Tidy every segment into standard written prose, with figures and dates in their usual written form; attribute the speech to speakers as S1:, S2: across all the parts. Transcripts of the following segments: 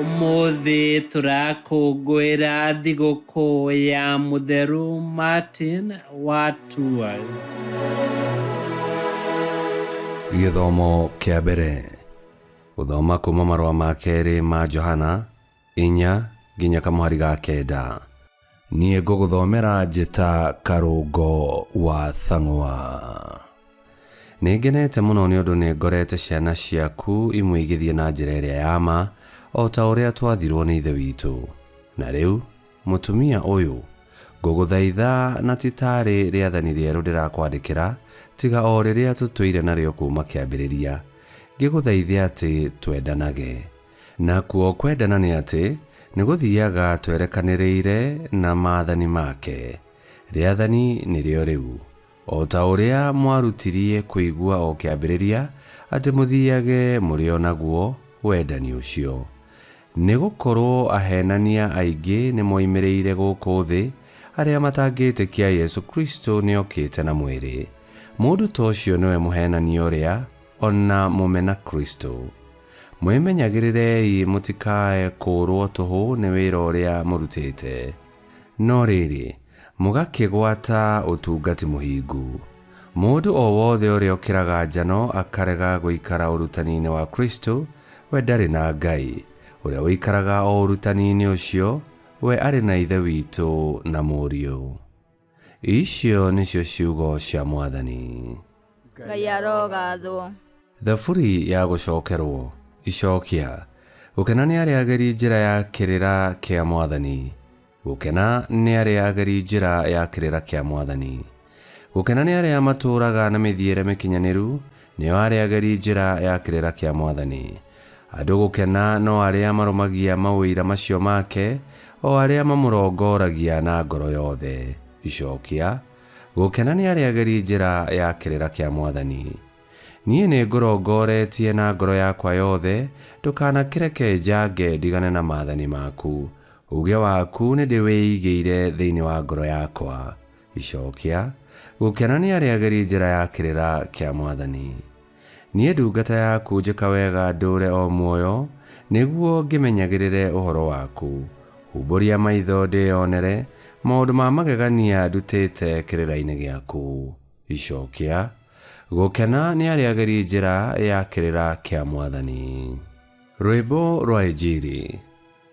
S1: Umuthi turakũngũĩra thigũkũ ya Mũtheru Martin wa Tours.
S2: Gĩthomo kĩa mbere. Gũthoma kuma marũa ma kerĩ ma Johana 4 nginya kamũhari ga 9. Niĩ ngũgũthomera njĩta karũngo wa thang'wa. Nĩngenete mũno nĩ ũndũ nĩngorete ciana ciaku imwe igĩthiĩ na njĩra ĩrĩa ya ma o ta ũrĩa twathirwo nĩ ithe witũ. Na rĩu mũtumia ũyũ ngũgũthaitha na titarĩ rĩathani rĩerũ ndĩrakwandĩkĩra tiga o rĩrĩa tũtũire narĩo kuma kĩambĩrĩria, ngĩgũthaithia atĩ twendanage. Nakuo kwendana nĩ atĩ nĩgũthiaga twerekanĩrĩire na maathani make. Rĩathani nĩrĩo rĩu, o ta ũrĩa mwarutirie kũigua o kĩambĩrĩria atĩ mũthiage mũrĩ o naguo wendani ũcio. Nĩgũkorwo ahenania aingĩ nĩmoimĩrĩire gũkũ thĩ arĩa matangĩtĩkia Yesu Kristo nĩokĩte na mwĩrĩ. Mũndũ ta ũcio nĩwe mũhenania ũrĩa ona mũmena Kristo. Mwĩmenyagĩrĩrei mũtikae kũrwo tũhũ nĩ wĩra ũrĩa mũrutĩte, no rĩrĩ mũgakĩgwata ũtungati mũhingu. Mũndũ o wothe ũrĩa ũkĩraga njano akarega gũikara ũrutani-inĩ wa Kristo, we ndarĩ na Ngai. Ũrĩa wĩikaraga o ũrutani-inĩ ũcio, we arĩ na ithe witũ na mũriũ. Icio nĩcio ciugo cia Mwathani.
S3: Ngai arogathwo.
S2: Thaburi ya gũcokerwo. Icokia. Gũkena nĩ arĩa ageri njĩra ya kĩrĩra kĩa Mwathani. Gũkena nĩ arĩa ageri njĩra ya kĩrĩra kĩa Mwathani. Gũkena nĩ arĩa matũũraga na mĩthiĩre mĩkinyanĩru, nĩo arĩa ageri njĩra ya kĩrĩra kĩa Mwathani. Andũ gũkena no arĩa marũmagia maũira macio make, o arĩa mamũrongoragia na ngoro yothe. Icokia. Gũkena nĩ arĩa ageri njĩra ya kĩrĩra kĩa Mwathani. Niĩ nĩngũrongoretie na ngoro yakwa yothe, ndũkanakĩreke njange ndigane na maathani maku. Uge waku nĩndĩwĩigĩire thĩinĩ wa ngoro yakwa. Icokia. Gũkena nĩ arĩa ageri njĩra ya kĩrĩra kĩa Mwathani. Niĩ ndungata yaku njĩka wega ndũre o muoyo, nĩguo ngĩmenyagĩrĩre ũhoro waku. Humbũria maitho ndĩyonere maũndũ ma magegania ndutĩte kĩrĩra-inĩ gĩaku. Icokia. Gũkena nĩ arĩa ageri njĩra ya kĩrĩra kĩa Mwathani. Rwĩmbo rwa Injili.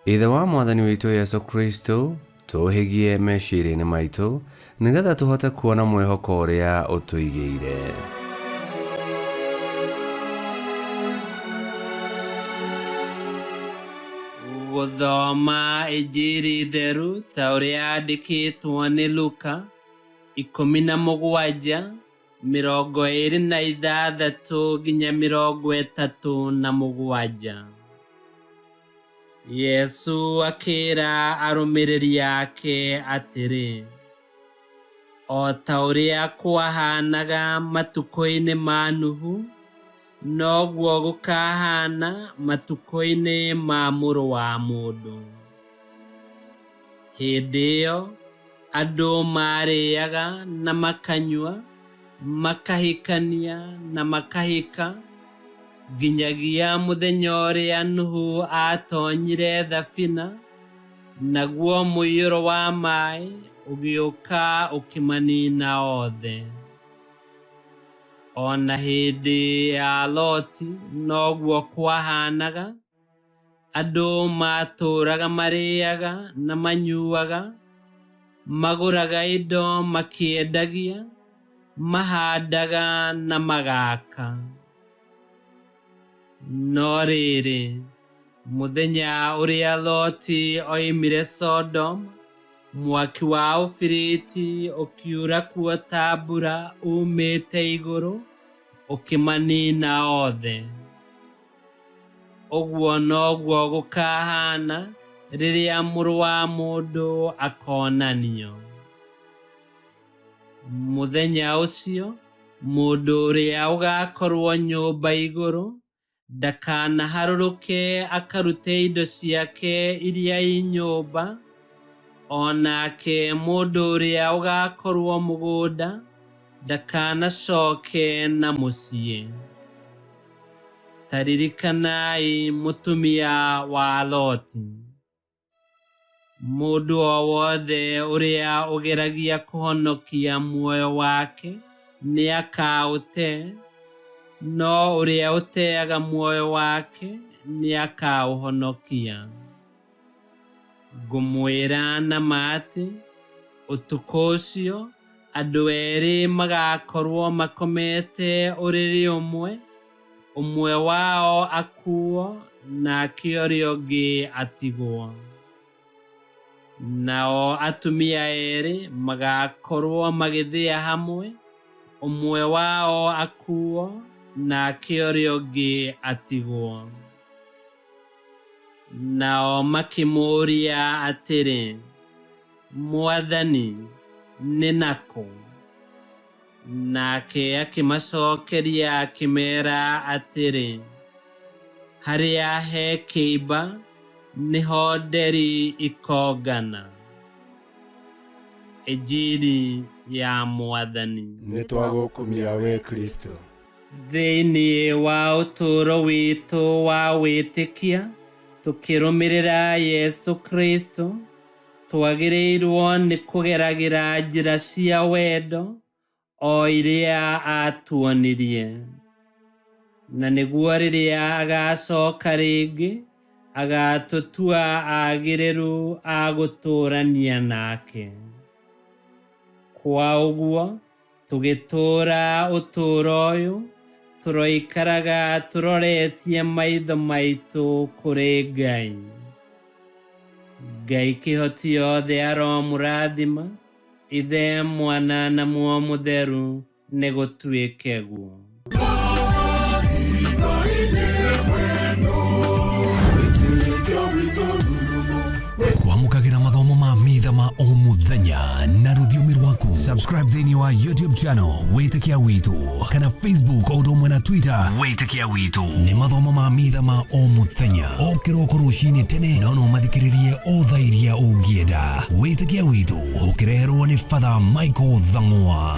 S2: Ithe wa Mwathani witũ Yesu Kristo, tũũhĩgie meciria-inĩ maitũ nĩgetha tũhote kuona mwĩhoko ũrĩa ũtũigĩire.
S1: Gũthoma Injili theru ta ũrĩa yandĩkĩtwo nĩ Luka 17:26 nginya 37. Yesu akĩra arũmĩrĩri ake atĩrĩ, o ta ũrĩa kwahanaga matukũ-inĩ ma Nuhu, noguo gũkahana matukũ-inĩ ma Mũrũ wa Mũndũ. Hĩndĩ ĩyo andũ marĩaga na makanyua, makahikania na makahika, nginyagia mũthenya ũrĩa Nuhu atonyire thabina, naguo mũiyũro wa maĩ ũgĩũka ũkĩmanina othe. Ona hĩndĩ ya Loti noguo kwahanaga, andũ matũũraga marĩaga na manyuaga, magũraga indo makĩendagia, mahandaga na magaka. No rĩrĩ, mũthenya ũrĩa Loti oimire Sodoma, mwaki wa ũbiriti ũkiura kuo ta mbura umĩte igũrũ, ũkĩmanina othe. Ũguo noguo gũkahana rĩrĩa Mũrũ wa Mũndũ akonanio. Mũthenya ũcio, mũndũ ũrĩa ũgakorwo nyũmba igũrũ, ndakanaharũrũke akarute indo ciake iria i nyũmba, onake mũndũ ũrĩa ũgakorwo mũgũnda ndakanacoke na mũciĩ. Taririkanai mutumia wa Loti. Mũndũ o wothe ũrĩa ũgeragia kũhonokia muoyo wake nĩ akaũte, no ũrĩa ũteaga muoyo wake nĩ akaũhonokia. Ngũmwĩra na ma atĩ ũtukũ ũcio andũ erĩ magakorwo makomete ũrĩrĩ ũmwe, ũmwe wao akuo nake ũrĩa ũngĩ atigwo. Nao atumia erĩ magakorwo magĩthĩa hamwe, ũmwe wao akuo nake ũrĩa ũngĩ atigwo. Nao makĩmũũria atĩrĩ, Mwathani, nĩ nakũ? Nake akĩmacokeria akĩmeera atĩrĩ, harĩa he kĩimba niho nderi ikongana. Injili ya Mwathani.
S4: Nĩtwagũkumia we Kristo.
S1: Thĩinĩ wa ũtũũro witũ wa wĩtĩkia tũkĩrũmĩrĩra Yesu Kristo, twagĩrĩirwo nĩ kũgeragĩra njĩra cia wendo o iria atuonirie. Na nĩguo rĩrĩa agacoka rĩngĩ agatũtua agĩrĩru a gũtũũrania nake. Kwa ũguo tũgĩtũũra ũtũũro ũyũ tũroikaraga tũroretie maitho maitũ kũrĩ Ngai. Ngai kĩhoti yothe aromũrathima, Ithe, Mwana na Muoyo Mũtheru, nĩ gũtuĩke guo.
S2: Kwamũkagĩra mathomo ma Mitha ma o mũthenya na rũthiomi rwaku. Subscribe thĩinĩ wa YouTube channel Witikia Witu, kana Facebook o ũndũ ũmwe na Twitter Witikia Witu. Nĩ mathomo ma Mitha ma o mũthenya, o kĩroko rũcinĩ tene, no mathikĩrĩrie o thaa iria ũngĩenda. Witikia Witu ũkĩreherwo nĩ Father Michael Thang'wa.